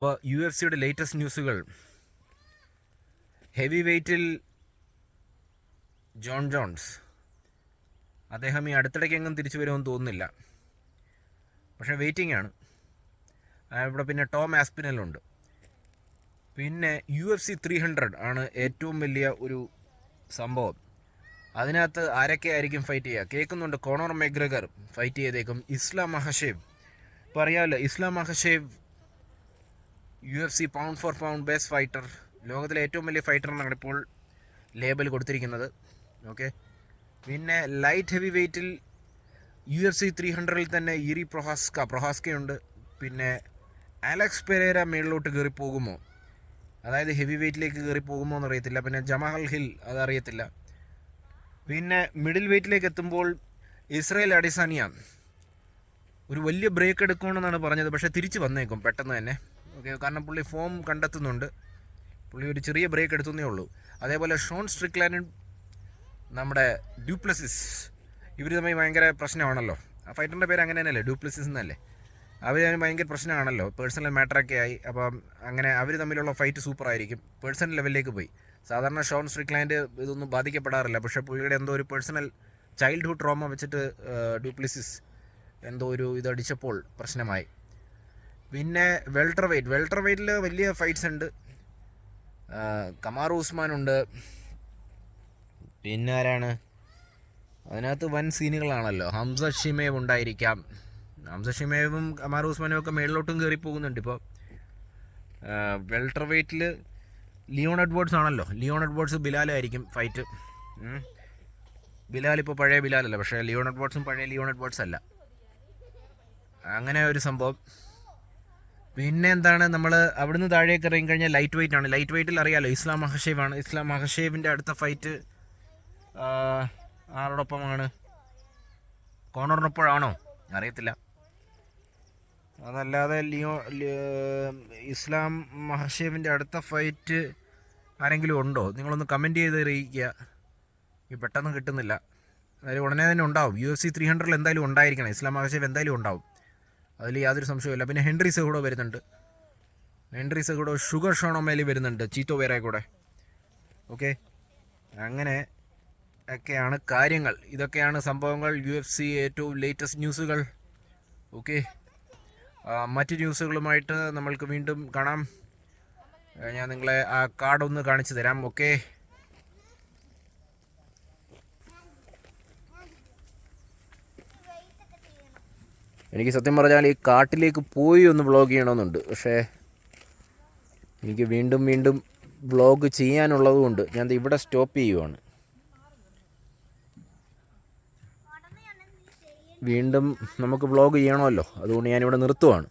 അപ്പോൾ UFC latest ന്യൂസുകൾ. Heavy വെയ്റ്റിൽ John John's അദ്ദേഹം ഈ അടുത്തിടയ്ക്കെങ്ങും തിരിച്ചു വരുമെന്ന് തോന്നുന്നില്ല, പക്ഷേ വെയിറ്റിംഗ് ആണ്. ഇവിടെ പിന്നെ ടോം ആസ്പിനലുണ്ട്. പിന്നെ UFC 300 ആണ് ഏറ്റവും വലിയ ഒരു സംഭവം. അതിനകത്ത് ആരൊക്കെ ആയിരിക്കും ഫൈറ്റ് ചെയ്യുക കേൾക്കുന്നുണ്ട്. കോണർ മെഗ്രഗർ ഫൈറ്റ് ചെയ്തേക്കും. ഇസ്ലാം മഹഷേവ്, ഇപ്പോൾ അറിയാമല്ലോ, Islam Makhachev UFC pound for pound best fighter, ലോകത്തിലെ ഏറ്റവും വലിയ ഫൈറ്റർ എന്നാണ് ഇപ്പോൾ ലേബൽ കൊടുത്തിരിക്കുന്നത്. ഓക്കെ. പിന്നെ ലൈറ്റ് ഹെവി വെയ്റ്റിൽ UFC 300 തന്നെ ഇരി പ്രൊഹാസ്കയുണ്ട്. പിന്നെ അലക്സ് പെരേര മേളിലോട്ട് കയറി പോകുമോ, അതായത് ഹെവി വെയ്റ്റിലേക്ക് കയറി പോകുമോ എന്നറിയത്തില്ല. പിന്നെ ജമാൽ ഹിൽ, അതറിയത്തില്ല. പിന്നെ മിഡിൽ വെയ്റ്റിലേക്ക് എത്തുമ്പോൾ ഇസ്രായേൽ അഡിസാനിയ ഒരു വലിയ ബ്രേക്ക് എടുക്കണമെന്നാണ് പറഞ്ഞത്, പക്ഷേ തിരിച്ച് വന്നേക്കും പെട്ടെന്ന് തന്നെ. ഓക്കെ, കാരണം പുള്ളി ഫോം കണ്ടെത്തുന്നുണ്ട്. പുള്ളി ഒരു ചെറിയ ബ്രേക്ക് എടുത്തുന്നേ ഉള്ളൂ. അതേപോലെ ഷോൺ സ്ട്രിക്ലാൻഡും നമ്മുടെ ഡ്യൂപ്ലസിസ്, ഇവർ തമ്മിൽ ഭയങ്കര പ്രശ്നമാണല്ലോ. ആ ഫൈറ്ററിൻ്റെ പേര് അങ്ങനെ തന്നെയല്ലേ, ഡ്യൂപ്ലസിസ് എന്നല്ലേ. അവർ ഭയങ്കര പ്രശ്നമാണല്ലോ, പേഴ്സണൽ മാറ്ററൊക്കെ ആയി. അപ്പം അങ്ങനെ അവർ തമ്മിലുള്ള ഫൈറ്റ് സൂപ്പറായിരിക്കും. പേഴ്സണൽ ലെവലിലേക്ക് പോയി. സാധാരണ ഷോൺ സ്ട്രിക്ലാൻഡ് ഇതൊന്നും ബാധിക്കപ്പെടാറില്ല, പക്ഷേ പുള്ളിയുടെ എന്തോ ഒരു പേഴ്സണൽ ചൈൽഡ്ഹുഡ് ട്രോമ വെച്ചിട്ട് ഡ്യൂപ്ലിസിസ് എന്തോ ഒരു ഇതടിച്ചപ്പോൾ പ്രശ്നമായി. പിന്നെ വെൽട്ടർ വെയ്റ്റിൽ വലിയ ഫൈറ്റ്സ് ഉണ്ട്. കമാറു ഉസ്മാനുണ്ട്. പിന്നെ ആരാണ് അതിനകത്ത് വൻ സീനുകളാണല്ലോ. ഹംസ ഷിമേവ് ഉണ്ടായിരിക്കാം. ഹംസ ഷിമേവും കമാറു ഉസ്മാനും ഒക്കെ മേളിലോട്ടും കയറി പോകുന്നുണ്ട്. ഇപ്പോൾ വെൽട്ടർ വെയ്റ്റിൽ ലിയോൺ എഡ്വേർഡ്സ് ആണല്ലോ. ലിയോൺ എഡ്വേർഡ്സ് ബിലാലായിരിക്കും ഫൈറ്റ്. ബിലാൽ ഇപ്പോൾ പഴയ ബിലാലല്ല, പക്ഷേ ലിയോൺ എഡ്വേർഡ്സും പഴയ ലിയോൺ എഡ്വേർഡ്സ് അല്ല. അങ്ങനെ ഒരു സംഭവം. പിന്നെ എന്താണ്, നമ്മൾ അവിടുന്ന് താഴേക്ക് ഇറങ്ങി കഴിഞ്ഞാൽ ലൈറ്റ് വെയ്റ്റ് ആണ്. ലൈറ്റ് വെയ്റ്റിൽ അറിയാമല്ലോ, ഇസ്ലാം മഹഷേവ് ആണ്. ഇസ്ലാം മഹഷേവിൻ്റെ അടുത്ത ഫൈറ്റ് ആരോടൊപ്പമാണ്? കോണറിനൊപ്പമാണോ അറിയത്തില്ല. അതല്ലാതെ ഇസ്ലാം മഹഷേവിൻ്റെ അടുത്ത ഫൈറ്റ് ആരെങ്കിലും ഉണ്ടോ? നിങ്ങളൊന്ന് കമൻറ്റ് ചെയ്ത് അറിയിക്കുക. ഈ പെട്ടെന്ന് കിട്ടുന്നില്ല. അതായത് ഉടനെ തന്നെ ഉണ്ടാവും. UFC 300 എന്തായാലും ഉണ്ടായിരിക്കണം. ഇസ്ലാം മഹഷേവ് എന്തായാലും ഉണ്ടാവും, അതിൽ യാതൊരു സംശയമില്ല. പിന്നെ ഹെൻറി സെഹൂഡോ വരുന്നുണ്ട്. ഹെൻറി സെഹൂഡോ, ഷുഗർ ഷോണോമേലി വരുന്നുണ്ട്, ചീറ്റോ വേറെ കൂടെ. ഓക്കെ, അങ്ങനെ ഒക്കെയാണ് കാര്യങ്ങൾ. ഇതൊക്കെയാണ് സംഭവങ്ങൾ. UFC ഏറ്റവും ലേറ്റസ്റ്റ് ന്യൂസുകൾ. ഓക്കെ, മറ്റ് ന്യൂസുകളുമായിട്ട് നമ്മൾക്ക് വീണ്ടും കാണാം. ഞാൻ നിങ്ങളെ ആ കാർഡൊന്ന് കാണിച്ചു തരാം. ഓക്കെ, എനിക്ക് സത്യം പറഞ്ഞാൽ ഈ കാട്ടിലേക്ക് പോയി ഒന്ന് വ്ളോഗ് ചെയ്യണമെന്നുണ്ട്, പക്ഷേ എനിക്ക് വീണ്ടും വീണ്ടും വ്ളോഗ് ചെയ്യാനുള്ളതുകൊണ്ട് ഞാൻ ഇവിടെ സ്റ്റോപ്പ് ചെയ്യുവാണ്. വീണ്ടും നമുക്ക് വ്ളോഗ് ചെയ്യണമല്ലോ, അതുകൊണ്ട് ഞാനിവിടെ നിർത്തുവാണ്.